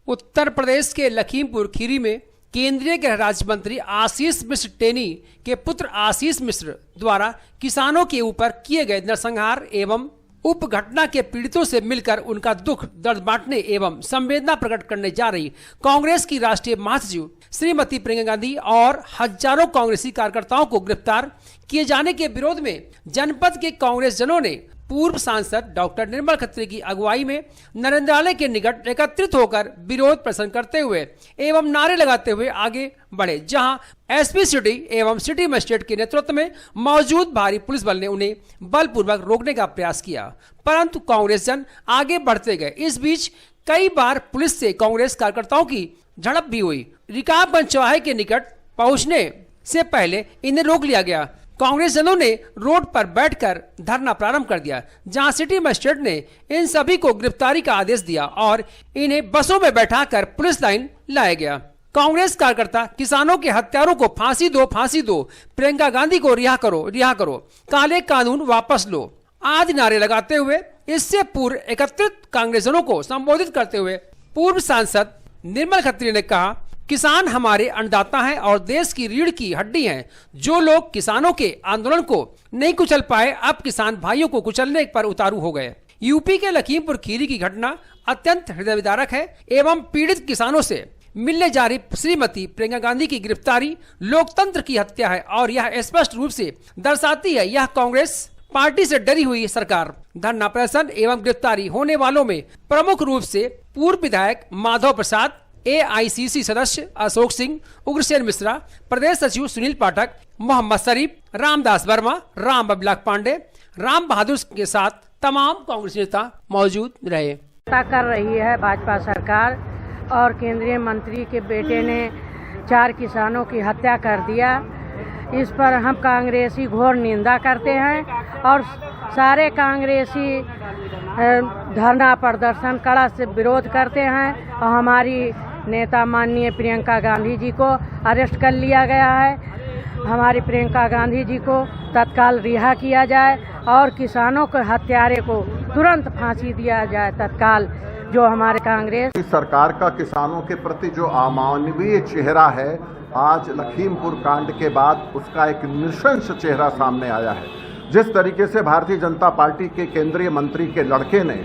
उत्तर प्रदेश के लखीमपुर खीरी में केंद्रीय गृह राज्य मंत्री आशीष मिश्र टेनी के पुत्र आशीष मिश्र द्वारा किसानों के ऊपर किए गए नरसंहार एवं उप घटना के पीड़ितों से मिलकर उनका दुख दर्द बांटने एवं संवेदना प्रकट करने जा रही कांग्रेस की राष्ट्रीय महासचिव श्रीमती प्रियंका गांधी और हजारों कांग्रेसी कार्यकर्ताओं को गिरफ्तार किए जाने के विरोध में जनपद के कांग्रेस जनों ने पूर्व सांसद डॉक्टर निर्मल खत्री की अगुवाई में नरेंद्रालय के निकट एकत्रित होकर विरोध प्रदर्शन करते हुए एवं नारे लगाते हुए आगे बढ़े, जहां एसपी सिटी एवं सिटी मजिस्ट्रेट के नेतृत्व में मौजूद भारी पुलिस बल ने उन्हें बलपूर्वक रोकने का प्रयास किया, परंतु कांग्रेस जन आगे बढ़ते गए। इस बीच कई बार पुलिस से कांग्रेस कार्यकर्ताओं की झड़प भी हुई। रिकाबगंज चौराहे के निकट पहुंचने से पहले इन्हें रोक लिया गया। कांग्रेस जनों ने रोड पर बैठकर धरना प्रारंभ कर दिया, जहां सिटी मजिस्ट्रेट ने इन सभी को गिरफ्तारी का आदेश दिया और इन्हें बसों में बैठाकर पुलिस लाइन लाया गया। कांग्रेस कार्यकर्ता किसानों के हत्यारों को फांसी दो, फांसी दो, प्रियंका गांधी को रिहा करो, रिहा करो, काले कानून वापस लो आदि नारे लगाते हुए इससे पूर्व एकत्रित कांग्रेसजनों को संबोधित करते हुए पूर्व सांसद निर्मल खत्री ने कहा, किसान हमारे अन्नदाता हैं और देश की रीढ़ की हड्डी हैं। जो लोग किसानों के आंदोलन को नहीं कुचल पाए, अब किसान भाइयों को कुचलने पर उतारू हो गए। यूपी के लखीमपुर खीरी की घटना अत्यंत हृदय विदारक है एवं पीड़ित किसानों से मिलने जा रही श्रीमती प्रियंका गांधी की गिरफ्तारी लोकतंत्र की हत्या है और यह स्पष्ट रूप से दर्शाती है यह कांग्रेस पार्टी से डरी हुई सरकार। धरना प्रदर्शन एवं गिरफ्तारी होने वालों में प्रमुख रूप से पूर्व विधायक माधव प्रसाद, AICC सदस्य अशोक सिंह, उग्रसेन मिश्रा, प्रदेश सचिव सुनील पाठक, मोहम्मद शरीफ, रामदास वर्मा, राम अभिलाख पांडे, राम बहादुर के साथ तमाम कांग्रेस नेता मौजूद रहे। कर रही है भाजपा सरकार और केंद्रीय मंत्री के बेटे ने 4 किसानों की हत्या कर दिया। इस पर हम कांग्रेसी घोर निंदा करते हैं और सारे कांग्रेसी धरना प्रदर्शन कड़ा से विरोध करते हैं और हमारी नेता माननीय प्रियंका गांधी जी को अरेस्ट कर लिया गया है। हमारी प्रियंका गांधी जी को तत्काल रिहा किया जाए और किसानों के हत्यारे को तुरंत फांसी दिया जाए तत्काल। जो हमारे कांग्रेस सरकार का किसानों के प्रति जो अमानवीय चेहरा है, आज लखीमपुर कांड के बाद उसका एक नृशंस चेहरा सामने आया है। जिस तरीके से भारतीय जनता पार्टी के केंद्रीय मंत्री के लड़के ने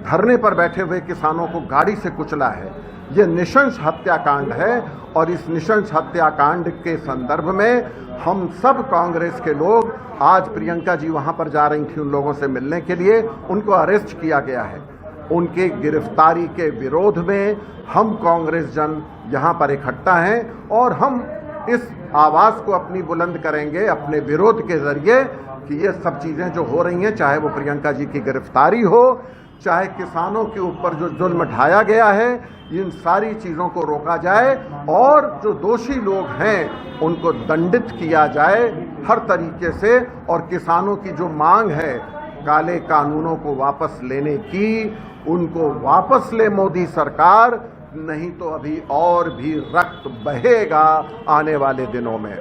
धरने पर बैठे हुए किसानों को गाड़ी से कुचला है, ये नृशंस हत्याकांड है और इस नृशंस हत्याकांड के संदर्भ में हम सब कांग्रेस के लोग, आज प्रियंका जी वहां पर जा रही थी उन लोगों से मिलने के लिए, उनको अरेस्ट किया गया है। उनके गिरफ्तारी के विरोध में हम कांग्रेस जन यहां पर इकट्ठा हैं और हम इस आवाज को अपनी बुलंद करेंगे अपने विरोध के जरिए कि ये सब चीजें जो हो रही हैं, चाहे वो प्रियंका जी की गिरफ्तारी हो, चाहे किसानों के ऊपर जो जुल्म ढाया गया है, इन सारी चीजों को रोका जाए और जो दोषी लोग हैं उनको दंडित किया जाए हर तरीके से। और किसानों की जो मांग है काले कानूनों को वापस लेने की, उनको वापस ले मोदी सरकार, नहीं तो अभी और भी रक्त बहेगा आने वाले दिनों में।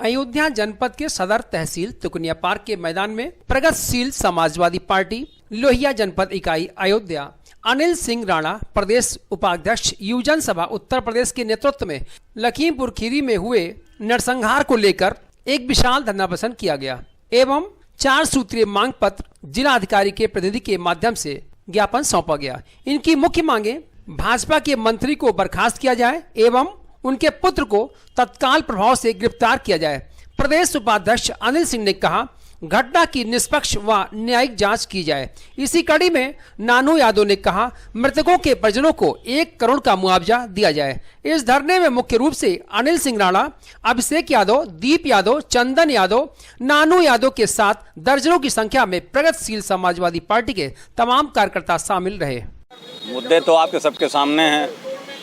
अयोध्या जनपद के सदर तहसील तुकनिया पार्क के मैदान में प्रगतिशील समाजवादी पार्टी लोहिया जनपद इकाई अयोध्या अनिल सिंह राणा प्रदेश उपाध्यक्ष युवजन सभा उत्तर प्रदेश के नेतृत्व में लखीमपुर खीरी में हुए नरसंहार को लेकर एक विशाल धरना प्रदर्शन किया गया एवं 4 सूत्रीय मांग पत्र जिला अधिकारी के प्रतिनिधि के माध्यम से ज्ञापन सौंपा गया। इनकी मुख्य मांगे भाजपा के मंत्री को बर्खास्त किया जाए एवं उनके पुत्र को तत्काल प्रभाव से गिरफ्तार किया जाए। प्रदेश उपाध्यक्ष अनिल सिंह ने कहा, घटना की निष्पक्ष व न्यायिक जांच की जाए। इसी कड़ी में नानू यादव ने कहा, मृतकों के परिजनों को 1 करोड़ का मुआवजा दिया जाए। इस धरने में मुख्य रूप से अनिल सिंह राणा, अभिषेक यादव, दीप यादव, चंदन यादव, नानू यादव के साथ दर्जनों की संख्या में प्रगतिशील समाजवादी पार्टी के तमाम कार्यकर्ता शामिल रहे। मुद्दे तो आपके सबके सामने हैं।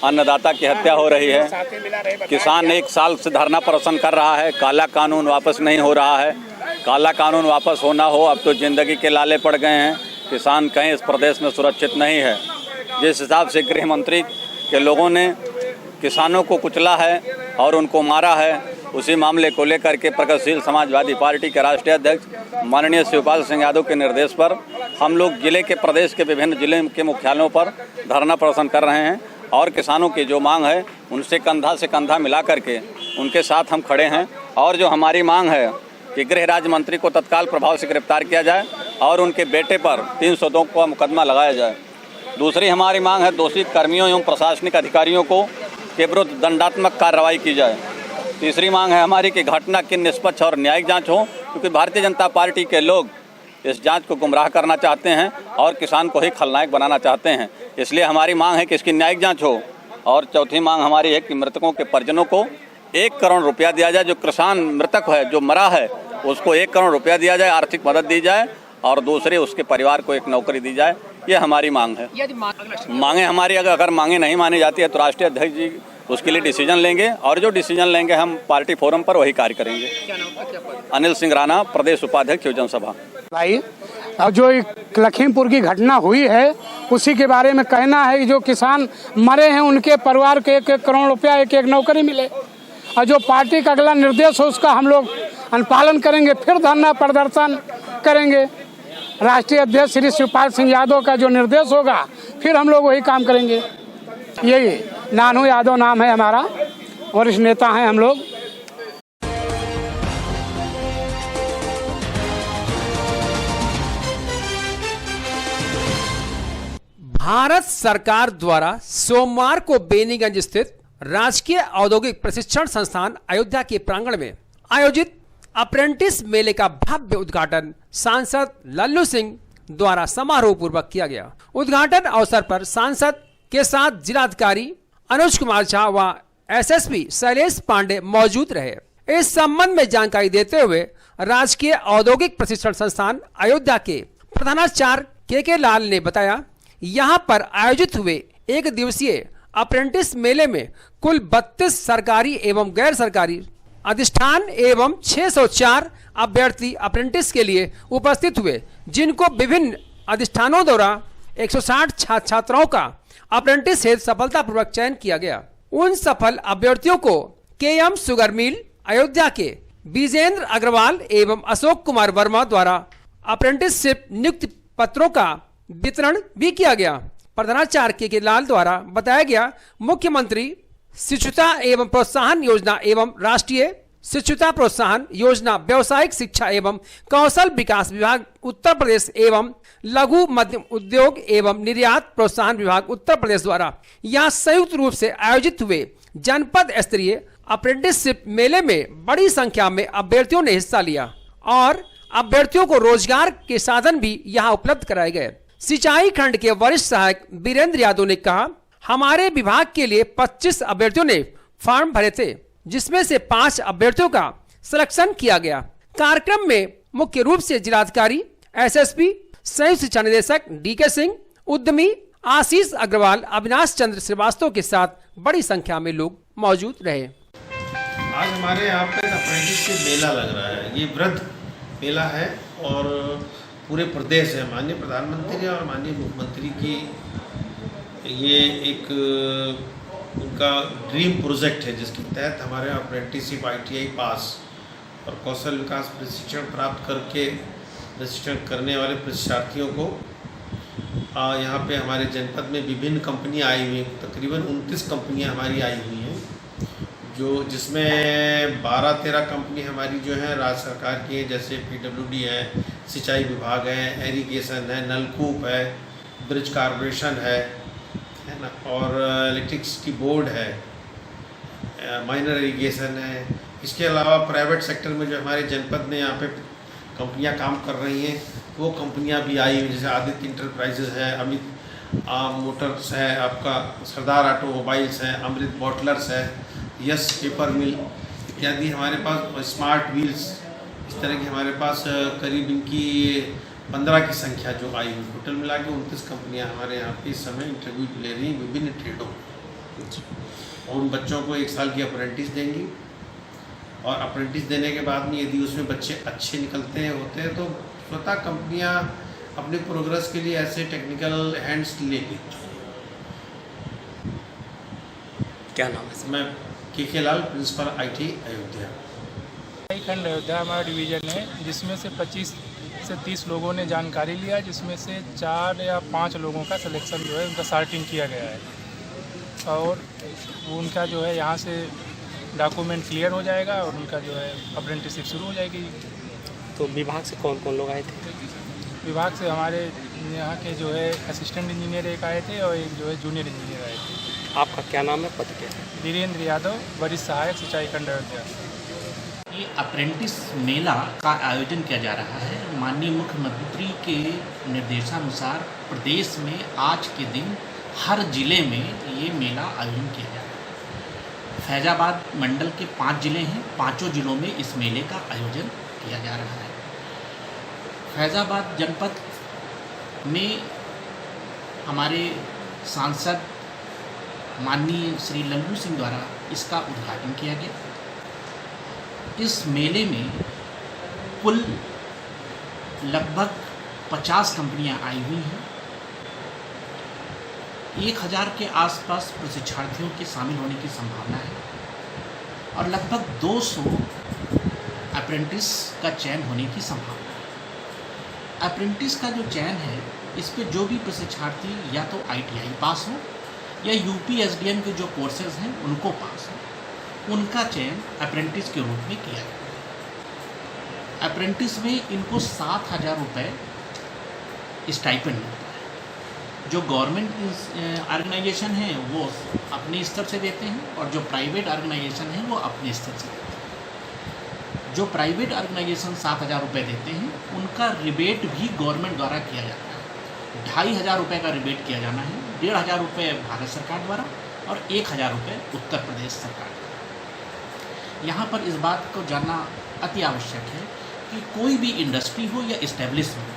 अन्नदाता की हत्या हो रही है, किसान 1 साल से धरना प्रदर्शन कर रहा है, काला कानून वापस नहीं हो रहा है। काला कानून वापस होना हो, अब तो जिंदगी के लाले पड़ गए हैं, किसान कहीं इस प्रदेश में सुरक्षित नहीं है। जिस हिसाब से गृह मंत्री के लोगों ने किसानों को कुचला है और उनको मारा है, उसी मामले को लेकर के प्रगतिशील समाजवादी पार्टी के राष्ट्रीय अध्यक्ष माननीय शिवपाल सिंह यादव के निर्देश पर हम लोग जिले के प्रदेश के विभिन्न जिले के मुख्यालयों पर धरना प्रदर्शन कर रहे हैं और किसानों की जो मांग है उनसे कंधा से कंधा मिला करके उनके साथ हम खड़े हैं। और जो हमारी मांग है कि गृह राज्य मंत्री को तत्काल प्रभाव से गिरफ्तार किया जाए और उनके बेटे पर 302 का मुकदमा लगाया जाए। दूसरी हमारी मांग है दोषी कर्मियों एवं प्रशासनिक अधिकारियों को के विरुद्ध दंडात्मक कार्रवाई की जाए। तीसरी मांग है हमारी कि घटना की निष्पक्ष और न्यायिक जांच हो, क्योंकि भारतीय जनता पार्टी के लोग इस जांच को गुमराह करना चाहते हैं और किसान को ही खलनायक बनाना चाहते हैं। इसलिए हमारी मांग है कि इसकी न्यायिक जांच हो। और चौथी मांग हमारी है कि मृतकों के परिजनों को 1 करोड़ रुपया दिया जाए। जो किसान मृतक है, जो मरा है, उसको 1 करोड़ रुपया दिया जाए, आर्थिक मदद दी जाए और दूसरे उसके परिवार को एक नौकरी दी जाए। ये हमारी मांग है। मांगे हमारी अगर मांगे नहीं मानी जाती है तो राष्ट्रीय अध्यक्ष जी उसके लिए डिसीजन लेंगे और जो डिसीजन लेंगे हम पार्टी फोरम पर वही कार्य करेंगे। अनिल सिंह राणा, प्रदेश उपाध्यक्ष योजना सभा। भाई, अब जो लखीमपुर की घटना हुई है उसी के बारे में कहना है कि जो किसान मरे हैं उनके परिवार को 1-1 करोड़ रुपया, 1-1 नौकरी मिले और जो पार्टी का अगला निर्देश हो उसका हम लोग अनुपालन करेंगे। फिर धरना प्रदर्शन करेंगे। राष्ट्रीय अध्यक्ष श्री शिवपाल सिंह यादव का जो निर्देश होगा फिर हम लोग वही काम करेंगे। यही नानू यादव नाम है हमारा, वरिष्ठ नेता हैं हम लोग। भारत सरकार द्वारा सोमवार को बेनीगंज स्थित राजकीय औद्योगिक प्रशिक्षण संस्थान अयोध्या के प्रांगण में आयोजित अप्रेंटिस मेले का भव्य उद्घाटन सांसद लल्लू सिंह द्वारा समारोह पूर्वक किया गया। उद्घाटन अवसर पर सांसद के साथ जिलाधिकारी अनुज कुमार झा व एसएसपी शैलेश पांडे मौजूद रहे। इस संबंध में जानकारी देते हुए राजकीय औद्योगिक प्रशिक्षण संस्थान अयोध्या के प्रधानाचार्य के लाल ने बताया, यहाँ पर आयोजित हुए 1 दिवसीय अप्रेंटिस मेले में कुल 32 सरकारी एवं गैर सरकारी अधिष्ठान एवं 604 अभ्यर्थी अप्रेंटिस के लिए उपस्थित हुए, जिनको विभिन्न अधिष्ठानों द्वारा 160 छात्राओं का अप्रेंटिस हेतु सफलतापूर्वक चयन किया गया। उन सफल अभ्यर्थियों को केएम शुगर मिल अयोध्या के विजेंद्र अग्रवाल एवं अशोक कुमार वर्मा द्वारा अप्रेंटिसशिप नियुक्ति पत्रों का वितरण भी किया गया। प्रधानाचार्य के लाल द्वारा बताया गया, मुख्यमंत्री शिक्षुता एवं प्रोत्साहन योजना एवं राष्ट्रीय शिक्षुता प्रोत्साहन योजना, व्यवसायिक शिक्षा एवं कौशल विकास विभाग उत्तर प्रदेश एवं लघु मध्यम उद्योग एवं निर्यात प्रोत्साहन विभाग उत्तर प्रदेश द्वारा यहाँ संयुक्त रूप से आयोजित हुए जनपद स्तरीय अप्रेंटिसशिप मेले में बड़ी संख्या में अभ्यर्थियों ने हिस्सा लिया और अभ्यर्थियों को रोजगार के साधन भी यहाँ उपलब्ध कराए गए। सिंचाई खंड के वरिष्ठ सहायक वीरेंद्र यादव ने कहा, हमारे विभाग के लिए 25 अभ्यर्थियों ने फॉर्म भरे थे, जिसमें से 5 अभ्यर्थियों का सिलेक्शन किया गया। कार्यक्रम में मुख्य रूप से जिलाधिकारी, एसएसपी, संयुक्त शिक्षा निदेशक डीके सिंह, उद्यमी आशीष अग्रवाल, अविनाश चंद्र श्रीवास्तव के साथ बड़ी संख्या में लोग मौजूद रहे। आज हमारे यहाँ पे अप्रेंटिसशिप मेला लग रहा है। ये वृद्ध मेला है और पूरे प्रदेश है। माननीय प्रधानमंत्री और माननीय मुख्यमंत्री की ये एक उनका ड्रीम प्रोजेक्ट है, जिसके तहत हमारे यहाँ अप्रेंटिसशिप ITI पास और कौशल विकास प्रशिक्षण प्राप्त करके प्रशिक्षण करने वाले प्रशिक्षार्थियों को यहाँ पे हमारे जनपद में विभिन्न कंपनियाँ आई हुई हैं। तकरीबन 29 कंपनियाँ हमारी आई हुई हैं, जिसमें 12-13 कंपनी हमारी जो है राज्य सरकार की है, जैसे PWD है, सिंचाई विभाग है, इरिगेशन है, नलकूप है, ब्रिज कॉर्पोरेशन है ना, और इलेक्ट्रिसिटी बोर्ड है, माइनर इरिगेशन है। इसके अलावा प्राइवेट सेक्टर में जो हमारे जनपद में यहाँ पे कंपनियाँ काम कर रही हैं, वो कंपनियाँ भी आई हुई, जैसे आदित्य इंटरप्राइजेज है, अमित मोटर्स है, आपका सरदार ऑटोमोबाइल्स है, अमृत बॉटलर्स है, यस पेपर मिल इत्यादि हमारे पास, स्मार्ट व्हील्स, इस तरह की हमारे पास करीब इनकी 15 की संख्या जो आई हुई। टोटल मिला के 29 कंपनियां हमारे यहाँ पे इस समय इंटरव्यू ले रही हैं विभिन्न ट्रेडों, और उन बच्चों को 1 साल की अप्रेंटिस देंगी। और अप्रेंटिस देने के बाद में यदि उसमें बच्चे अच्छे निकलते होते हैं तो स्वतः कंपनियाँ अपने प्रोग्रेस के लिए ऐसे टेक्निकल हैंड्स लेगी। क्या नाम है? मैं के लाल, प्रिंसिपल IT अयोध्या। खंड अयोध्या हमारा डिवीज़न है, जिसमें से 25 से 30 लोगों ने जानकारी लिया, जिसमें से 4 या 5 लोगों का सिलेक्शन जो है उनका सॉर्टिंग किया गया है और उनका जो है यहाँ से डॉक्यूमेंट क्लियर हो जाएगा और उनका जो है अप्रेंटिसशिप शुरू हो जाएगी। तो विभाग से कौन कौन लोग आए थे? विभाग से हमारे यहाँ के जो है असिस्टेंट इंजीनियर एक आए थे और एक जो है जूनियर इंजीनियर आए थे। आपका क्या नाम है, पद क्या है? वीरेंद्र यादव, वरिष्ठ सहायक सिंचाई खंड अयोध्या। ये अप्रेंटिस मेला का आयोजन किया जा रहा है। माननीय मुख्यमंत्री के निर्देशानुसार प्रदेश में आज के दिन हर जिले में ये मेला आयोजन किया जा रहा है। फैजाबाद मंडल के 5 जिले हैं, 5 जिलों में इस मेले का आयोजन किया जा रहा है। फैजाबाद जनपद में हमारे सांसद माननीय श्री लल्लू सिंह द्वारा इसका उद्घाटन किया गया। इस मेले में कुल लगभग 50 कंपनियां आई हुई हैं। 1000 के आसपास प्रशिक्षार्थियों के शामिल होने की संभावना है और लगभग 200 अप्रेंटिस का चयन होने की संभावना है। अप्रेंटिस का जो चयन है, इस पे जो भी प्रशिक्षार्थी या तो ITI पास हो या UPSDM के जो कोर्सेज हैं उनको पास हो, उनका चयन अप्रेंटिस के रूप में किया जाए। अप्रेंटिस में इनको 7,000 रुपये स्टाइपेंड मिलता है। जो गवर्नमेंट ऑर्गेनाइजेशन हैं वो अपने स्तर से देते हैं और जो प्राइवेट ऑर्गेनाइजेशन हैं वो अपने स्तर से देते हैं। जो प्राइवेट ऑर्गेनाइजेशन 7,000 रुपये देते हैं, उनका रिबेट भी गवर्नमेंट द्वारा किया जाता है। 2,500 रुपये का रिबेट किया जाना है, 1,500 रुपये भारत सरकार द्वारा और 1,000 रुपये उत्तर प्रदेश सरकार द्वारा। यहाँ पर इस बात को जानना अति आवश्यक है कि कोई भी इंडस्ट्री हो या इस्टेब्लिशमेंट,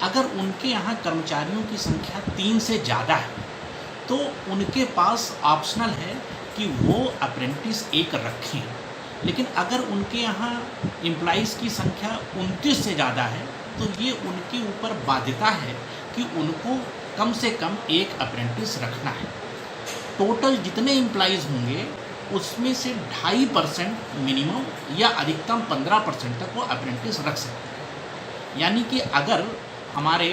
अगर उनके यहाँ कर्मचारियों की संख्या 3 से ज़्यादा है तो उनके पास ऑप्शनल है कि वो अप्रेंटिस एक रखें। लेकिन अगर उनके यहाँ एम्प्लॉइज़ की संख्या 29 से ज़्यादा है तो ये उनके ऊपर बाध्यता है कि उनको कम से कम एक अप्रेंटिस रखना है। टोटल जितने एम्प्लॉइज़ होंगे उसमें से 2.5% मिनिमम या अधिकतम 15% तक वो अप्रेंटिस रख सकते हैं। यानी कि अगर हमारे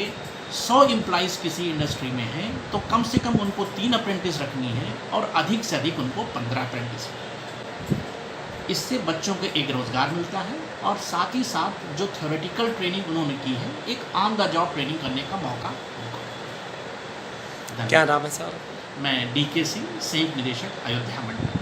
100 एम्प्लॉइज़ किसी इंडस्ट्री में हैं तो कम से कम उनको 3 अप्रेंटिस रखनी है और अधिक से अधिक उनको 15 अप्रेंटिस। इससे बच्चों को एक रोज़गार मिलता है और साथ ही साथ जो थ्योरेटिकल ट्रेनिंग उन्होंने की है, एक ऑन द जॉब ट्रेनिंग करने का मौका उनको। क्या नाम है सर? मैं DK सिंह, संयुक्त निदेशक अयोध्या मंडल।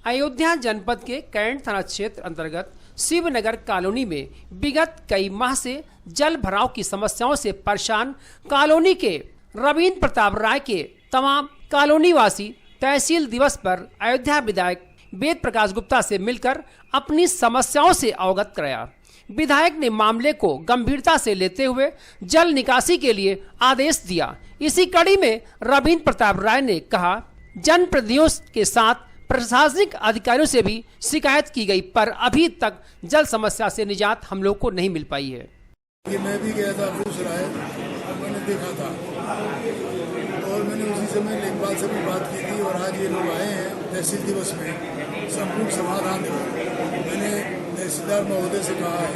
अयोध्या जनपद के कैंट थाना क्षेत्र अंतर्गत शिवनगर कॉलोनी में विगत कई माह से जल भराव की समस्याओं से परेशान कॉलोनी के रवींद्र प्रताप राय के तमाम कॉलोनी वासी तहसील दिवस पर अयोध्या विधायक वेद प्रकाश गुप्ता से मिलकर अपनी समस्याओं से अवगत कराया। विधायक ने मामले को गंभीरता से लेते हुए जल निकासी के लिए आदेश दिया। इसी कड़ी में रवींद्र प्रताप राय ने कहा, जनप्रतिनिधियों के साथ प्रशासनिक अधिकारियों से भी शिकायत की गई पर अभी तक जल समस्या से निजात हम लोग को नहीं मिल पाई है। ये मैं भी गया था बेगूसराय, मैंने देखा था और मैंने उसी समय लेखपाल से भी बात की थी और आज ये लोग आए हैं तहसील दिवस में संपूर्ण समाधान देने। मैंने तहसीलदार महोदय से कहा है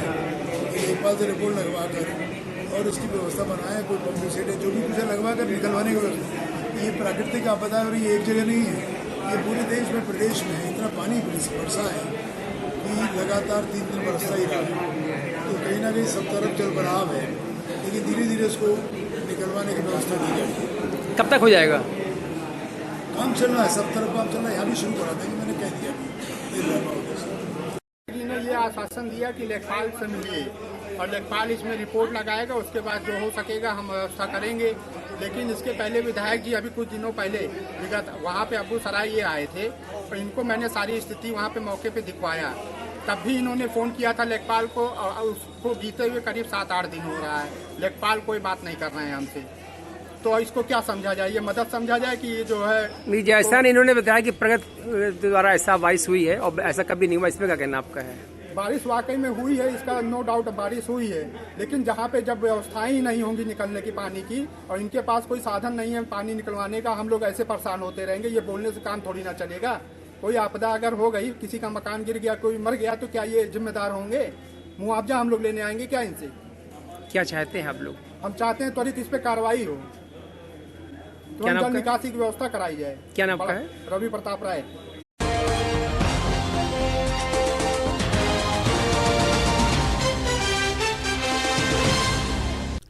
कि लेखपाल से रिपोर्ट लगवा कर और उसकी व्यवस्था बनाए, कोई पंपिंग सेट है जो भी कुछ लगवा कर निकलवाने की व्यवस्था। ये प्राकृतिक आपदा है और ये एक जगह नहीं है, ये पूरे देश में प्रदेश में इतना पानी बरसा है कि लगातार 3 दिन बरसता ही रहा है। तो कहीं ना कहीं सब तरफ जल भराव है, लेकिन धीरे धीरे इसको निकलवाने की व्यवस्था दी जाएगी। कब तक हो जाएगा? काम चल रहा है, सब तरफ काम चल रहा है। यहाँ भी शुरू करा देंगे, मैंने कह दिया। ने ये आश्वासन दिया कि लेखपाल से मिलिए और लेखपाल इसमें रिपोर्ट लगाएगा, उसके बाद जो हो सकेगा हम व्यवस्था करेंगे। लेकिन इसके पहले विधायक जी अभी कुछ दिनों पहले विगत वहाँ पे अबू सराय ये आए थे और इनको मैंने सारी स्थिति वहाँ पे मौके पे दिखवाया। तब भी इन्होंने फ़ोन किया था लेखपाल को और उसको बीते हुए करीब 7-8 दिन हो रहा है, लेखपाल कोई बात नहीं कर रहे हैं हमसे। तो इसको क्या समझा जाए? ये मदद समझा जाए कि ये जो है नहीं, जैसा इन्होंने बताया कि प्रगति द्वारा ऐसा वाइस हुई है और ऐसा कभी नहीं हुआ, इसमें क्या कहना आपका है? बारिश वाकई में हुई है, इसका नो डाउट बारिश हुई है, लेकिन जहाँ पे जब व्यवस्थाएं ही नहीं होंगी निकलने की पानी की और इनके पास कोई साधन नहीं है पानी निकलवाने का, हम लोग ऐसे परेशान होते रहेंगे। ये बोलने से काम थोड़ी ना चलेगा। कोई आपदा अगर हो गई, किसी का मकान गिर गया, कोई मर गया, तो क्या ये जिम्मेदार होंगे? मुआवजा हम लोग लेने आएंगे क्या इनसे? क्या चाहते हैं आप लोग? हम चाहते हैं त्वरित इस पे कार्रवाई हो, तुरंत जल निकासी की व्यवस्था कराई जाए। क्या नाम का है? रवि प्रताप राय।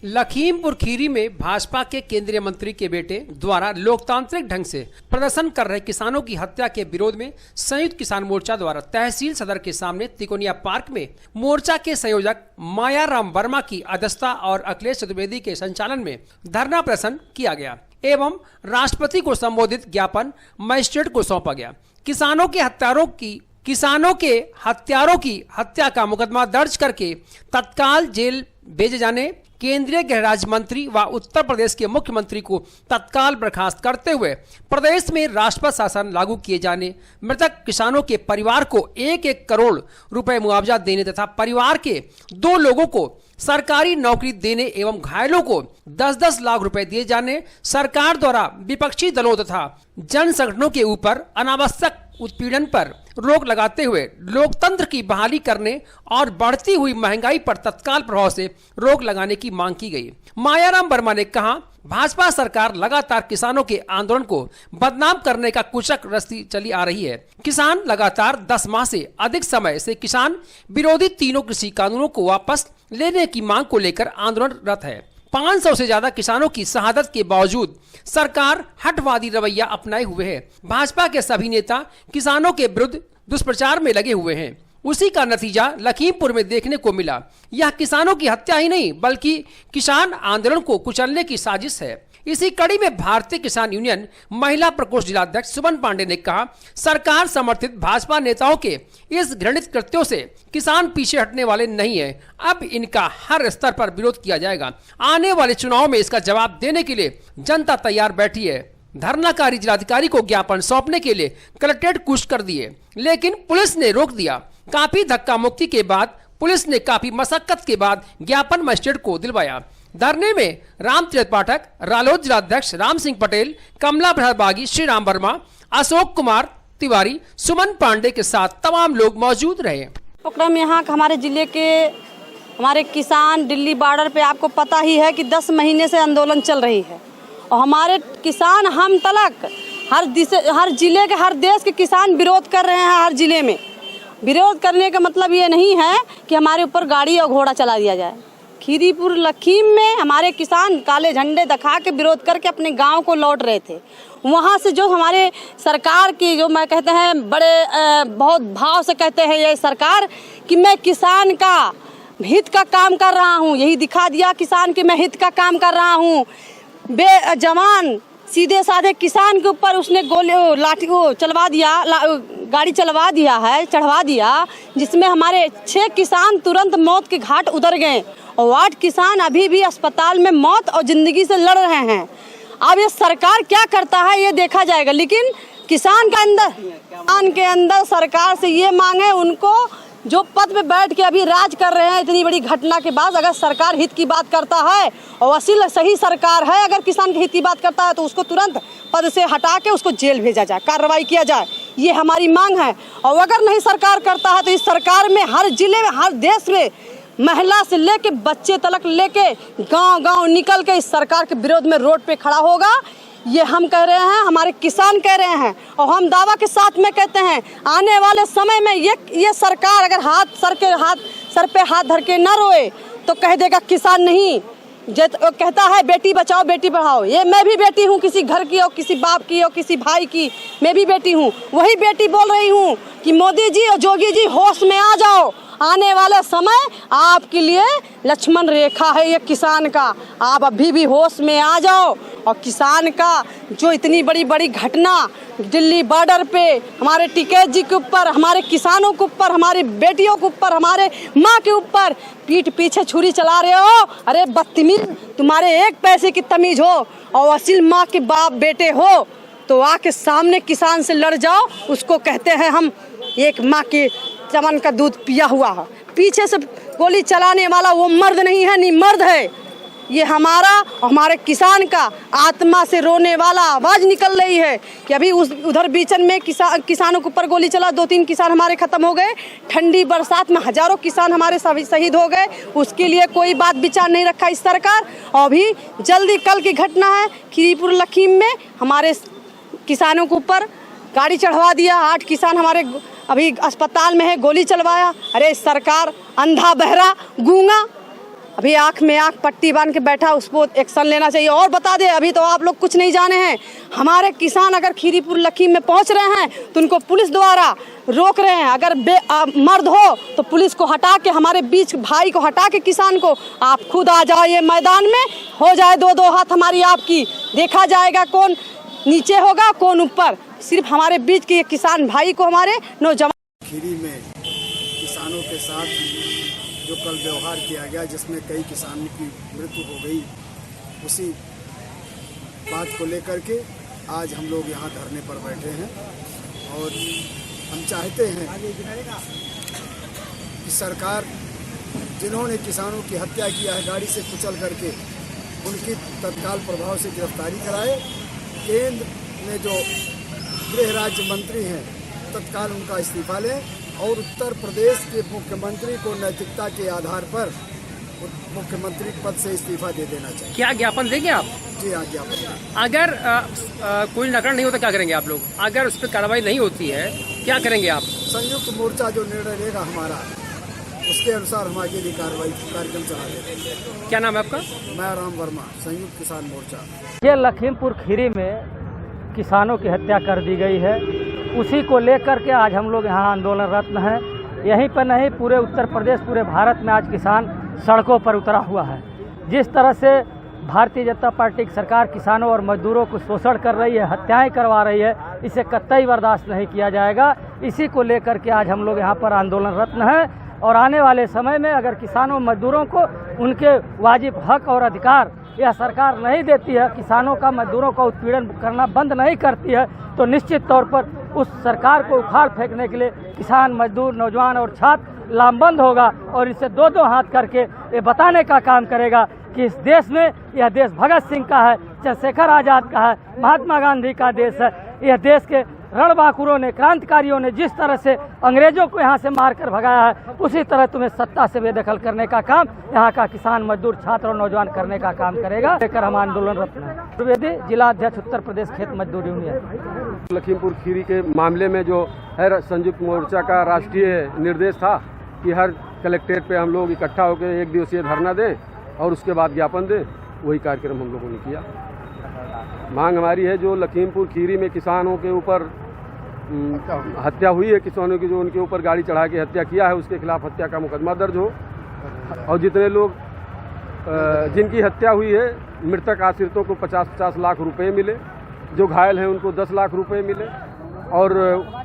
लखीमपुर खीरी में भाजपा के केंद्रीय मंत्री के बेटे द्वारा लोकतांत्रिक ढंग से प्रदर्शन कर रहे किसानों की हत्या के विरोध में संयुक्त किसान मोर्चा द्वारा तहसील सदर के सामने तिकोनिया पार्क में मोर्चा के संयोजक मायाराम वर्मा की अध्यक्षता और अखिलेश चतुर्वेदी के संचालन में धरना प्रदर्शन किया गया एवं राष्ट्रपति को संबोधित ज्ञापन मजिस्ट्रेट को सौंपा गया। किसानों के हत्यारों की हत्या का मुकदमा दर्ज करके तत्काल जेल भेजे जाने, केंद्रीय गृह राज्य मंत्री व उत्तर प्रदेश के मुख्यमंत्री को तत्काल बर्खास्त करते हुए प्रदेश में राष्ट्रपति शासन लागू किए जाने, मृतक किसानों के परिवार को 1-1 करोड़ रुपए मुआवजा देने तथा परिवार के 2 लोगों को सरकारी नौकरी देने एवं घायलों को 10-10 लाख रुपए दिए जाने, सरकार द्वारा विपक्षी दलों तथा जन संगठनों के ऊपर अनावश्यक उत्पीड़न पर रोक लगाते हुए लोकतंत्र की बहाली करने और बढ़ती हुई महंगाई पर तत्काल प्रभाव से रोक लगाने की मांग की गई। मायाराम वर्मा ने कहा, भाजपा सरकार लगातार किसानों के आंदोलन को बदनाम करने का कुचक रस्ती चली आ रही है। किसान लगातार 10 माह से अधिक समय से किसान विरोधी तीनों कृषि कानूनों को वापस लेने की मांग को लेकर आंदोलनरत है। 500 से ज्यादा किसानों की शहादत के बावजूद सरकार हठवादी रवैया अपनाए हुए है। भाजपा के सभी नेता किसानों के विरुद्ध दुष्प्रचार में लगे हुए हैं। उसी का नतीजा लखीमपुर में देखने को मिला। यह किसानों की हत्या ही नहीं बल्कि किसान आंदोलन को कुचलने की साजिश है। इसी कड़ी में भारतीय किसान यूनियन महिला प्रकोष्ठ जिलाध्यक्ष सुमन पांडे ने कहा, सरकार समर्थित भाजपा नेताओं के इस घृणित कृत्यों से किसान पीछे हटने वाले नहीं है। अब इनका हर स्तर पर विरोध किया जाएगा। आने वाले चुनाव में इसका जवाब देने के लिए जनता तैयार बैठी है। धरनाकारी जिलाधिकारी को ज्ञापन सौंपने के लिए कलेक्ट्रेट कूच कर दिए, लेकिन पुलिस ने रोक दिया। काफी धक्का मुक्की के बाद पुलिस ने काफी मशक्कत के बाद ज्ञापन मजिस्ट्रेट को दिलवाया। धरने में रामतीर्थ पाठक, रालोद जिलाध्यक्ष राम सिंह पटेल, कमला प्रसाद बागी, श्री राम वर्मा, अशोक कुमार तिवारी, सुमन पांडे के साथ तमाम लोग मौजूद रहे। उपक्रम यहाँ हमारे जिले के हमारे किसान दिल्ली बॉर्डर पे आपको पता ही है कि 10 महीने से आंदोलन चल रही है और हमारे किसान हम तलक हर जिले के हर देश के किसान विरोध कर रहे हैं। हर जिले में विरोध करने का मतलब ये नहीं है कि हमारे ऊपर गाड़ी और घोड़ा चला दिया जाए। खीरीपुर लखीम में हमारे किसान काले झंडे दिखा के विरोध करके अपने गांव को लौट रहे थे। वहां से जो हमारे सरकार की जो मैं कहते हैं बड़े बहुत भाव से कहते हैं ये सरकार कि मैं किसान का हित का काम कर रहा हूं, यही दिखा दिया किसान के मैं हित का काम कर रहा हूं। बेजवान सीधे साधे किसान के ऊपर उसने गोली लाठी को चलवा दिया, गाड़ी चलवा दिया है, चढ़वा दिया, जिसमें हमारे 6 किसान तुरंत मौत के घाट उतर गए और 8 किसान अभी भी अस्पताल में मौत और जिंदगी से लड़ रहे हैं। अब ये सरकार क्या करता है ये देखा जाएगा, लेकिन किसान के अंदर सरकार से ये मांग है उनको जो पद पे बैठ के अभी राज कर रहे हैं इतनी बड़ी घटना के बाद, अगर सरकार हित की बात करता है और असल सही सरकार है, अगर किसान के हित की बात करता है तो उसको तुरंत पद से हटा के उसको जेल भेजा जाए, कार्रवाई किया जाए, ये हमारी मांग है। और अगर नहीं सरकार करता है तो इस सरकार में हर जिले में हर देश में महिला से लेके बच्चे तक लेके गांव-गांव निकल के इस सरकार के विरोध में रोड पे खड़ा होगा। ये हम कह रहे हैं, हमारे किसान कह रहे हैं और हम दावा के साथ में कहते हैं आने वाले समय में ये सरकार अगर सर पे हाथ धर के न रोए तो कह देगा किसान नहीं। कहता है बेटी बचाओ बेटी पढ़ाओ, ये मैं भी बेटी हूँ, किसी घर की हो, किसी बाप की हो, किसी भाई की, मैं भी बेटी हूँ। वही बेटी बोल रही हूँ कि मोदी जी और जोगी जी होश में आ जाओ, आने वाला समय आपके लिए लक्ष्मण रेखा है ये किसान का, आप अभी भी होश में आ जाओ। और किसान का जो इतनी बड़ी बड़ी घटना दिल्ली बॉर्डर पे हमारे टिकैत जी के ऊपर, हमारे किसानों के ऊपर, हमारी बेटियों के ऊपर, हमारे माँ के ऊपर पीठ पीछे छुरी चला रहे हो। अरे बदतमीज, तुम्हारे 1 पैसे की तमीज हो और असील माँ के बाप बेटे हो तो आके सामने किसान से लड़ जाओ। उसको कहते हैं हम एक माँ के चमन का दूध पिया हुआ है। पीछे से गोली चलाने वाला वो मर्द नहीं है, मर्द है। ये हमारे किसान का आत्मा से रोने वाला आवाज़ निकल रही है कि अभी उधर बीचन में किसानों के ऊपर गोली चला, 2-3 किसान हमारे ख़त्म हो गए। ठंडी बरसात में हज़ारों किसान हमारे शहीद हो गए। उसके लिए कोई बात विचार नहीं रखा इस सरकार। और अभी जल्दी कल की घटना है, खीरीपुर लखीम में हमारे किसानों के ऊपर गाड़ी चढ़वा दिया। 8 किसान हमारे अभी अस्पताल में है, गोली चलवाया। अरे सरकार अंधा बहरा गूंगा, अभी आँख में आँख पट्टी बांध के बैठा, उसको एक्शन लेना चाहिए। और बता दे, अभी तो आप लोग कुछ नहीं जाने हैं। हमारे किसान अगर खीरीपुर लखीम में पहुंच रहे हैं तो उनको पुलिस द्वारा रोक रहे हैं। अगर मर्द हो तो पुलिस को हटा के, हमारे बीच भाई को हटा के किसान को आप खुद आ जाओ ये मैदान में, हो जाए 2-2 हाथ हमारी आपकी, देखा जाएगा कौन नीचे होगा कौन ऊपर। सिर्फ हमारे बीच के ये किसान भाई को, हमारे नौजवान खीरी में किसानों के साथ जो कल व्यवहार किया गया, जिसमें कई किसानों की मृत्यु हो गई, उसी बात को लेकर के आज हम लोग यहाँ धरने पर बैठे हैं। और हम चाहते हैं कि सरकार जिन्होंने किसानों की हत्या किया है गाड़ी से कुचल करके, उनकी तत्काल प्रभाव से गिरफ्तारी कराए। केंद्र में जो गृह राज्य मंत्री हैं तत्काल उनका इस्तीफा लें और उत्तर प्रदेश के मुख्यमंत्री को नैतिकता के आधार पर मुख्यमंत्री पद से इस्तीफा दे देना चाहिए। क्या ज्ञापन देंगे आप? जी हाँ, ज्ञापन। अगर कोई नकल नहीं होता क्या करेंगे आप लोग? अगर उस पर कार्रवाई नहीं होती है क्या करेंगे आप? संयुक्त मोर्चा जो निर्णय लेगा हमारा, उसके अनुसार हम आगे भी कार्यक्रम चला देंगे। क्या नाम है आपका? मैं राम वर्मा, संयुक्त किसान मोर्चा। ये लखीमपुर खीरी में किसानों की हत्या कर दी गई है, उसी को लेकर के आज हम लोग यहाँ आंदोलनरत हैं। यहीं पर नहीं, पूरे उत्तर प्रदेश, पूरे भारत में आज किसान सड़कों पर उतरा हुआ है। जिस तरह से भारतीय जनता पार्टी की सरकार किसानों और मजदूरों को शोषण कर रही है, हत्याएं करवा रही है, इसे कतई बर्दाश्त नहीं किया जाएगा। इसी को लेकर के आज हम लोग यहाँ पर आंदोलनरत हैं। और आने वाले समय में अगर किसानों मजदूरों को उनके वाजिब हक और अधिकार यह सरकार नहीं देती है, किसानों का मजदूरों का उत्पीड़न करना बंद नहीं करती है, तो निश्चित तौर पर उस सरकार को उखाड़ फेंकने के लिए किसान, मजदूर, नौजवान और छात्र लामबंद होगा। और इसे 2-2 हाथ करके ये बताने का काम करेगा कि इस देश में, यह देश भगत सिंह का है, चंद्रशेखर आज़ाद का है, महात्मा गांधी का देश है। यह देश के रणबांकुरों ने, क्रांतिकारियों ने जिस तरह से अंग्रेजों को यहाँ से मारकर भगाया है, उसी तरह तुम्हें सत्ता से बेदखल करने का काम यहाँ का किसान, मजदूर, छात्र और नौजवान करने का काम करेगा। लेकर हम आंदोलनरत हैं। द्विवेदी, जिला अध्यक्ष उत्तर प्रदेश खेत मजदूर यूनियन। लखीमपुर खीरी के मामले में जो है संयुक्त मोर्चा का राष्ट्रीय निर्देश था कि हर कलेक्ट्रेट पे हम लोग इकट्ठा होकर 1 दिवसीय धरना दें और उसके बाद ज्ञापन दें, वही कार्यक्रम हम लोगों ने किया। मांग हमारी है जो लखीमपुर खीरी में किसानों के ऊपर हत्या हुई है, किसानों की जो उनके ऊपर गाड़ी चढ़ा के हत्या किया है, उसके खिलाफ हत्या का मुकदमा दर्ज हो। और जितने लोग जिनकी हत्या हुई है, मृतक आश्रितों को 50-50 लाख रुपए मिले, जो घायल हैं उनको 10 लाख रुपए मिले, और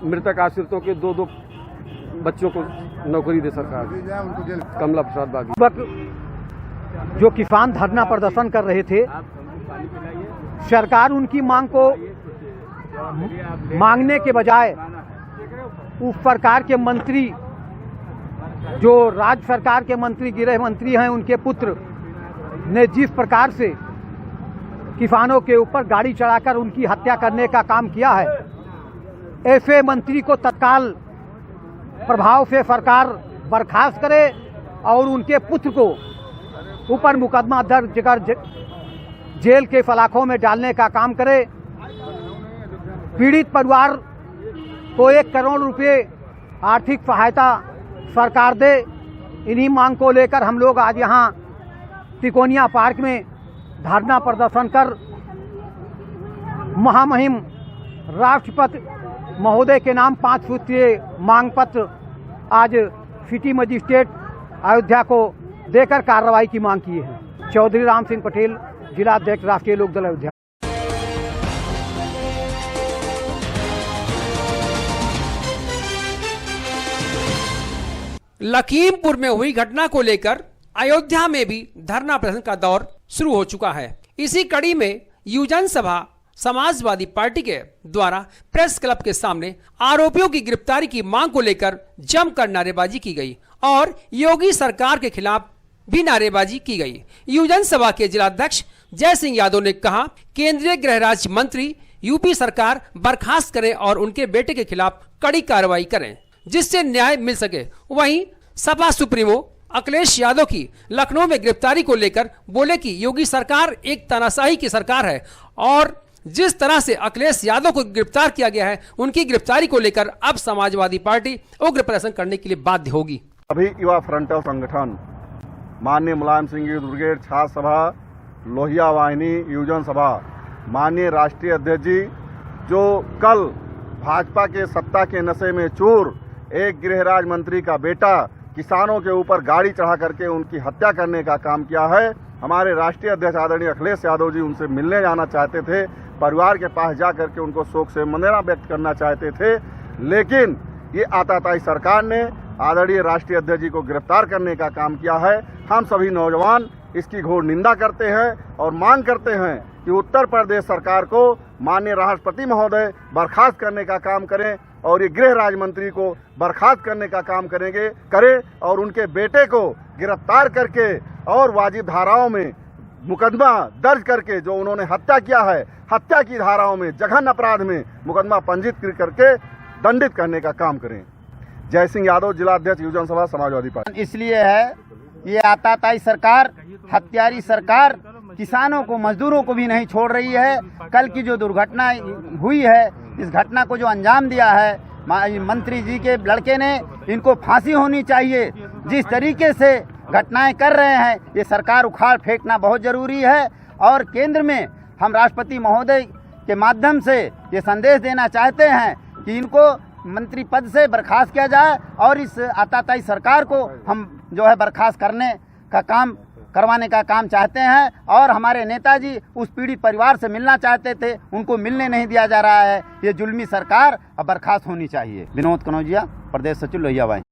मृतक आश्रितों के 2-2 बच्चों को नौकरी दे सरकार। कमला प्रसाद बागी। जो किसान धरना प्रदर्शन कर रहे थे, सरकार उनकी मांग को मांगने के बजाय उस सरकार के मंत्री, जो राज्य सरकार के मंत्री, गृह मंत्री हैं, उनके पुत्र ने जिस प्रकार से किसानों के ऊपर गाड़ी चढ़ाकर उनकी हत्या करने का काम किया है, ऐसे मंत्री को तत्काल प्रभाव से सरकार बर्खास्त करे और उनके पुत्र को ऊपर मुकदमा दर्ज कर जेल के सलाखों में डालने का काम करे। पीड़ित परिवार को 1 करोड़ रुपए आर्थिक सहायता सरकार दे। इन्हीं मांग को लेकर हम लोग आज यहाँ तिकोनिया पार्क में धरना प्रदर्शन कर महामहिम राष्ट्रपति महोदय के नाम 5 सूत्रीय मांग पत्र आज सिटी मजिस्ट्रेट अयोध्या को देकर कार्रवाई की मांग की है। चौधरी राम सिंह पटेल, जिला अध्यक्ष राष्ट्रीय लोकदल अयोध्या। लखीमपुर में हुई घटना को लेकर अयोध्या में भी धरना प्रदर्शन का दौर शुरू हो चुका है। इसी कड़ी में युवजन सभा समाजवादी पार्टी के द्वारा प्रेस क्लब के सामने आरोपियों की गिरफ्तारी की मांग को लेकर जमकर नारेबाजी की गई और योगी सरकार के खिलाफ भी नारेबाजी की गई। युवजन सभा के जिलाध्यक्ष जय सिंह यादव ने कहा, केंद्रीय गृह राज्य मंत्री यूपी सरकार बर्खास्त करें और उनके बेटे के खिलाफ कड़ी कार्रवाई करें जिससे न्याय मिल सके। वहीं सपा सुप्रीमो अखिलेश यादव की लखनऊ में गिरफ्तारी को लेकर बोले कि योगी सरकार एक तानाशाही की सरकार है और जिस तरह से अखिलेश यादव को गिरफ्तार किया गया है, उनकी गिरफ्तारी को लेकर अब समाजवादी पार्टी उग्र प्रदर्शन करने के लिए बाध्य होगी। अभी युवा फ्रंटल संगठन, माननीय मुलायम सिंह यूथ ब्रिगेड छात्र सभा, लोहिया वाहिनी युवजन सभा, माननीय राष्ट्रीय अध्यक्ष जी जो कल भाजपा के सत्ता के नशे में चूर एक गृह राज्य मंत्री का बेटा किसानों के ऊपर गाड़ी चढ़ा करके उनकी हत्या करने का काम किया है। हमारे राष्ट्रीय अध्यक्ष आदरणीय अखिलेश यादव जी उनसे मिलने जाना चाहते थे, परिवार के पास जा करके उनको शोक से संवेदना व्यक्त करना चाहते थे, लेकिन ये आताताई सरकार ने आदरणीय राष्ट्रीय अध्यक्ष जी को गिरफ्तार करने का काम किया है। हम सभी नौजवान इसकी घोर निंदा करते हैं और मांग करते हैं कि उत्तर प्रदेश सरकार को माननीय राष्ट्रपति महोदय बर्खास्त करने का काम करें और ये गृह राज्य मंत्री को बर्खास्त करने का काम करें और उनके बेटे को गिरफ्तार करके और वाजिब धाराओं में मुकदमा दर्ज करके जो उन्होंने हत्या किया है, हत्या की धाराओं में जघन्य अपराध में मुकदमा पंजीकृत करके दंडित करने का काम करें। जय सिंह यादव, जिला अध्यक्ष युवजन सभा समाजवादी पार्टी। इसलिए है ये आताताई सरकार, हत्यारी सरकार किसानों को, मजदूरों को भी नहीं छोड़ रही है। कल की जो दुर्घटना हुई है, इस घटना को जो अंजाम दिया है मंत्री जी के लड़के ने, इनको फांसी होनी चाहिए। जिस तरीके से घटनाएं कर रहे हैं, ये सरकार उखाड़ फेंकना बहुत जरूरी है। और केंद्र में हम राष्ट्रपति महोदय के माध्यम से ये संदेश देना चाहते हैं कि इनको मंत्री पद से बर्खास्त किया जाए और इस आताताई सरकार को हम जो है बर्खास्त करवाने का काम चाहते हैं। और हमारे नेताजी उस पीड़ित परिवार से मिलना चाहते थे, उनको मिलने नहीं दिया जा रहा है। ये जुल्मी सरकार अब बर्खास्त होनी चाहिए। विनोद कनौजिया, प्रदेश सचिव, लोहिया वाहिनी।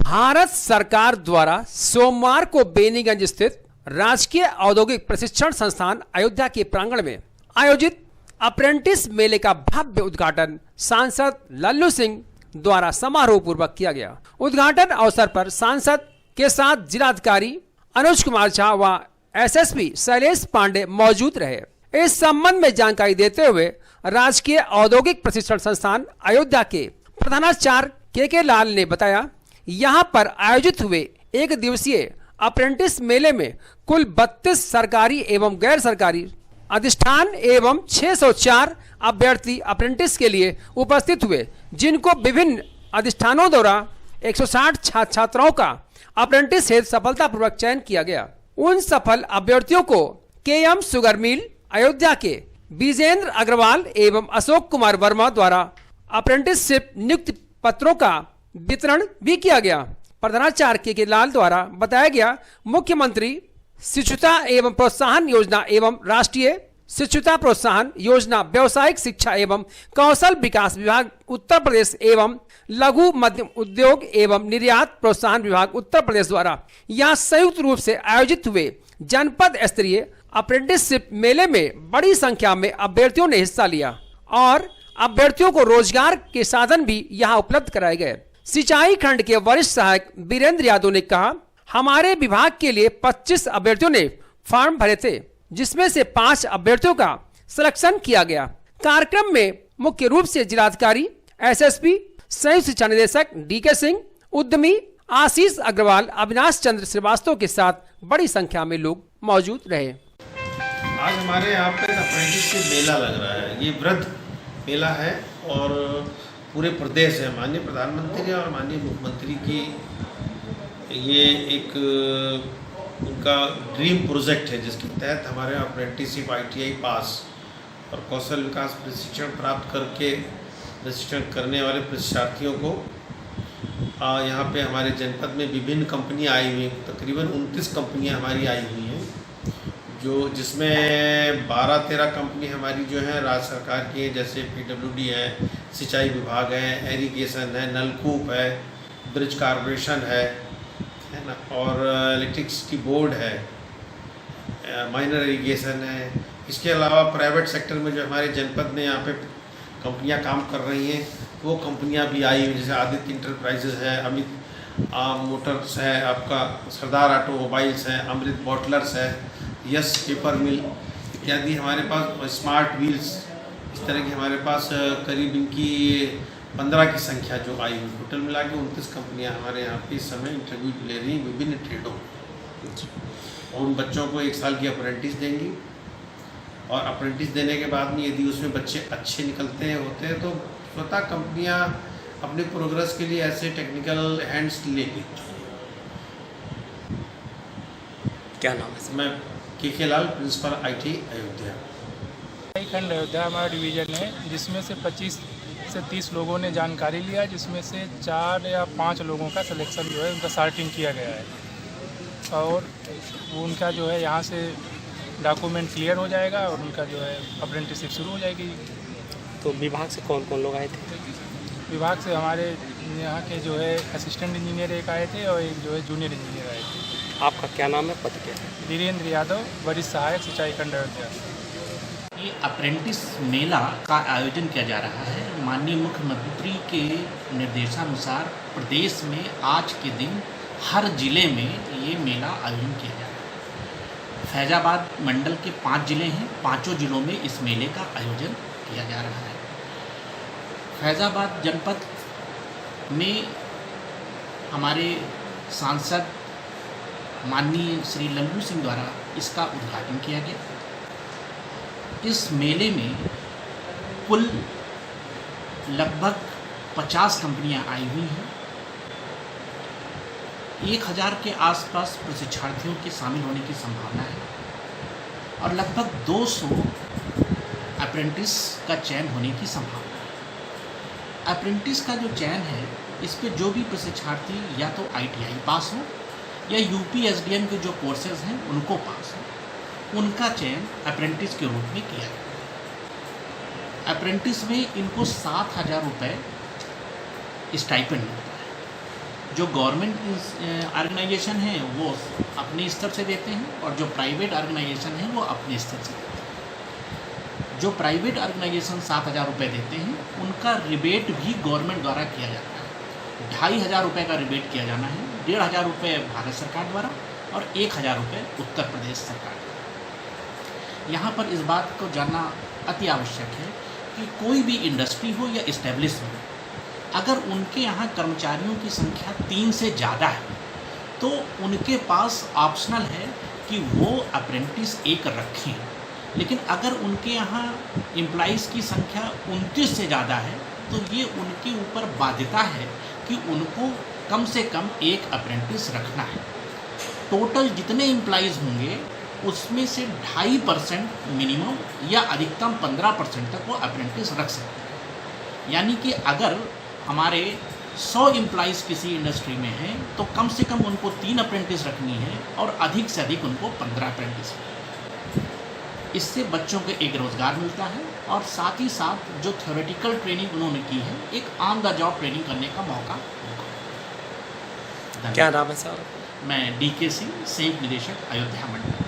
भारत सरकार द्वारा सोमवार को बेनीगंज स्थित राजकीय औद्योगिक प्रशिक्षण संस्थान अयोध्या के प्रांगण में आयोजित अप्रेंटिस मेले का भव्य उद्घाटन सांसद लल्लू सिंह द्वारा समारोह पूर्वक किया गया। उद्घाटन अवसर पर सांसद के साथ जिलाधिकारी अनुज कुमार झा व एसएसपी शैलेश पांडे मौजूद रहे। इस संबंध में जानकारी देते हुए राजकीय औद्योगिक प्रशिक्षण संस्थान अयोध्या के प्रधानाचार्य के लाल ने बताया, यहाँ पर आयोजित हुए एक दिवसीय अप्रेंटिस मेले में कुल 32 सरकारी एवं गैर सरकारी अधिष्ठान एवं 604 अभ्यर्थी अप्रेंटिस के लिए उपस्थित हुए, जिनको विभिन्न अधिष्ठानों द्वारा 160 छात्राओं का अप्रेंटिस हेतु सफलतापूर्वक चयन किया गया। उन सफल अभ्यर्थियों को केएम शुगर मिल अयोध्या के विजेंद्र अग्रवाल एवं अशोक कुमार वर्मा द्वारा अप्रेंटिसशिप नियुक्ति पत्रों का वितरण भी किया गया। प्रधानाचार्य के लाल द्वारा बताया गया, मुख्यमंत्री शिक्षुता एवं प्रोत्साहन योजना एवं राष्ट्रीय शिक्षुता प्रोत्साहन योजना, व्यवसायिक शिक्षा एवं कौशल विकास विभाग उत्तर प्रदेश एवं लघु मध्यम उद्योग एवं निर्यात प्रोत्साहन विभाग उत्तर प्रदेश द्वारा यहाँ संयुक्त रूप से आयोजित हुए जनपद स्तरीय अप्रेंटिसशिप मेले में बड़ी संख्या में अभ्यर्थियों ने हिस्सा लिया और अभ्यर्थियों को रोजगार के साधन भी यहाँ उपलब्ध कराए गए। सिंचाई खंड के वरिष्ठ सहायक वीरेंद्र यादव ने कहा, हमारे विभाग के लिए 25 अभ्यर्थियों ने फॉर्म भरे थे, जिसमें से 5 अभ्यर्थियों का सिलेक्शन किया गया। कार्यक्रम में मुख्य रूप से जिलाधिकारी, एसएसपी, संयुक्त शिक्षा निदेशक डीके सिंह, उद्यमी आशीष अग्रवाल, अविनाश चंद्र श्रीवास्तव के साथ बड़ी संख्या में लोग मौजूद रहे। आज हमारे यहाँ पे अप्रेंटिसशिप मेला लग रहा है। ये वृद्ध मेला है और पूरे प्रदेश है। माननीय प्रधानमंत्री और माननीय मुख्यमंत्री की ये एक उनका ड्रीम प्रोजेक्ट है, जिसके तहत हमारे अप्रेंटिसशिप ITI पास और कौशल विकास प्रशिक्षण प्राप्त करके प्रशिक्षण करने वाले प्रशिक्षार्थियों को यहाँ पे हमारे जनपद में विभिन्न कंपनियाँ आई हुई हैं। तकरीबन 29 कंपनियाँ हमारी आई हुई हैं, जिसमें 12-13 कंपनी हमारी जो है राज्य सरकार की है, जैसे PWD है, सिंचाई विभाग है, एरीगेशन है, नलकूप है, ब्रिज कॉर्पोरेशन है है ना, और इलेक्ट्रिसिटी बोर्ड है, माइनर इरिगेशन है। इसके अलावा प्राइवेट सेक्टर में जो हमारे जनपद में यहाँ पे कंपनियाँ काम कर रही हैं वो कंपनियाँ भी आई हुई, जैसे आदित्य इंटरप्राइजेज है, अमित मोटर्स है, आपका सरदार ऑटोमोबाइल्स है, अमृत बॉटलर्स है, यस पेपर मिल इत्यादि। हमारे पास स्मार्ट व्हील्स, इस तरह की हमारे पास करीब इनकी 15 की संख्या जो आई हुई। टोटल मिला के 29 कंपनियाँ हमारे यहाँ पे इस समय इंटरव्यू ले रही हैं विभिन्न ट्रेडों में, और उन बच्चों को 1 साल की अप्रेंटिस देंगी। और अप्रेंटिस देने के बाद में यदि उसमें बच्चे अच्छे निकलते होते हैं तो स्वतः कंपनियां अपने प्रोग्रेस के लिए ऐसे टेक्निकल हैंड्स लेगी। क्या नाम है? मैं के लाल, प्रिंसिपल IT अयोध्या। खंड अयोध्या हमारा डिवीज़न है, जिसमें से 25 से 30 लोगों ने जानकारी लिया, जिसमें से 4 या 5 लोगों का सिलेक्शन जो है उनका सॉर्टिंग किया गया है, और उनका जो है यहाँ से डॉक्यूमेंट क्लियर हो जाएगा और उनका जो है अप्रेंटिसशिप शुरू हो जाएगी। तो विभाग से कौन कौन लोग आए थे? विभाग से हमारे यहाँ के जो है असिस्टेंट इंजीनियर एक आए थे और एक जो है जूनियर इंजीनियर आए थे। आपका क्या नाम है, पद क्या है? वीरेंद्र यादव, वरिष्ठ सहायक सिंचाई खंड अयोध्या। ये अप्रेंटिस मेला का आयोजन किया जा रहा है। माननीय मुख्यमंत्री के निर्देशानुसार प्रदेश में आज के दिन हर जिले में ये मेला आयोजन किया जा रहा है। फैजाबाद मंडल के 5 जिले हैं, 5 जिलों में इस मेले का आयोजन किया जा रहा है। फैजाबाद जनपद में हमारे सांसद माननीय श्री लल्लू सिंह द्वारा इसका उद्घाटन किया गया। इस मेले में कुल लगभग 50 कंपनियां आई हुई हैं। 1000 के आसपास प्रशिक्षार्थियों के शामिल होने की संभावना है और लगभग 200 अप्रेंटिस का चयन होने की संभावना है। अप्रेंटिस का जो चयन है, इस पे जो भी प्रशिक्षार्थी या तो ITI पास हो या UP-SDM के जो कोर्सेज हैं उनको पास हो, उनका चयन अप्रेंटिस के रूप में किया जाए। अप्रेंटिस में इनको 7,000 रुपये स्टाइपेंड मिलता है। जो गवर्नमेंट ऑर्गेनाइजेशन हैं वो अपने स्तर से देते हैं और जो प्राइवेट ऑर्गेनाइजेशन हैं वो अपने स्तर से देते हैं। जो प्राइवेट ऑर्गेनाइजेशन 7,000 रुपये देते हैं उनका रिबेट भी गवर्नमेंट द्वारा किया जाता है। 2,500 रुपये का रिबेट किया जाना है, 1,500 रुपये भारत सरकार द्वारा और 1,000 रुपये उत्तर प्रदेश सरकार। यहाँ पर इस बात को जानना अति आवश्यक है कि कोई भी इंडस्ट्री हो या इस्टेब्लिशमेंट, अगर उनके यहाँ कर्मचारियों की संख्या 3 से ज़्यादा है तो उनके पास ऑप्शनल है कि वो अप्रेंटिस 1 रखें। लेकिन अगर उनके यहाँ एम्प्लॉइज़ की संख्या 29 से ज़्यादा है तो ये उनके ऊपर बाध्यता है कि उनको कम से कम 1 अप्रेंटिस रखना है। टोटल जितने एम्प्लॉइज़ होंगे उसमें से 2.5% मिनिमम या अधिकतम 15% तक वो अप्रेंटिस रख सकते हैं। यानी कि अगर हमारे 100 एम्प्लॉइज़ किसी इंडस्ट्री में हैं तो कम से कम उनको 3 अप्रेंटिस रखनी है और अधिक से अधिक उनको 15 अप्रेंटिस। इससे बच्चों को एक रोज़गार मिलता है और साथ ही साथ जो थ्योरेटिकल ट्रेनिंग उन्होंने की है, एक ऑन द जॉब ट्रेनिंग करने का मौका मिलता है। क्या नाम है सर? मैं DK सिंह, संयुक्त निदेशक अयोध्या मंडल।